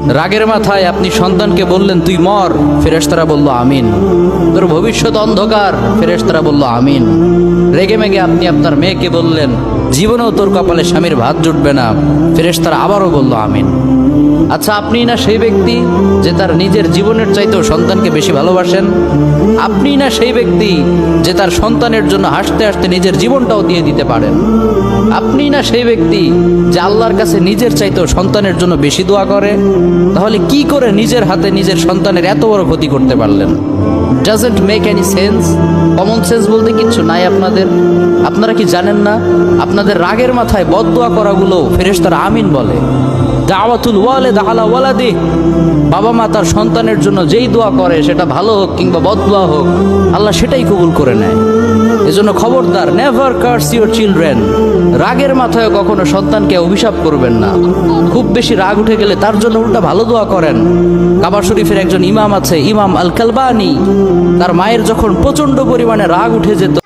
রাগের মাথায় আপনি সন্তানকে বললেন তুই মর, ফেরেশতারা বলল আমিন। তোর ভবিষ্যৎ অন্ধকার, ফেরেশতারা বলল আমিন। রেগে মেগে আপনি আপনার মেয়েকে বললেন জীবনেও তোর কপালে স্বামীর ভাত জুটবে না, ফেরেশতারা আবারও বলল আমিন। আচ্ছা, আপনি না সেই ব্যক্তি যে তার নিজের জীবনের চাইতেও সন্তানকে বেশি ভালোবাসেন? আপনি না সেই ব্যক্তি যে তার সন্তানের জন্য হাসতে হাসতে নিজের জীবনটাও দিয়ে দিতে পারেন? আপনি না সেই ব্যক্তি যে আল্লাহর কাছে নিজের চাইতেও সন্তানের জন্য বেশি দোয়া করে? তাহলে কি করে নিজের হাতে নিজের সন্তানের এত বড় ক্ষতি করতে পারলেন? Doesn't make any sense. Common sense বলতে কিচ্ছু নাই আপনাদের। আপনারা কি জানেন না আপনাদের রাগের মাথায় বদদোয়া করাগুলো ফেরেশতারা আমিন বলে? দাওয়াতুল ওয়ালিদ আলা ওয়ালাদি, বাবা মা তার সন্তানের জন্য যেই দোয়া করে সেটা ভালো হোক কিংবা বদদোয়া হোক, আল্লাহ সেটাই কবুল করে নেয়। এজন্য খবরদার, নেভার কার্স ইউর চিলড্রেন। রাগের মাথায় কখনো সন্তানকে অভিশাপ করবেন না। খুব বেশি রাগ উঠে গেলে তার জন্য উল্টা ভালো দোয়া করেন। কাবা শরীফের একজন ইমাম আছে, ইমাম আল কালবানি, তার মায়ের যখন প্রচন্ড পরিমাণে রাগ উঠে যেত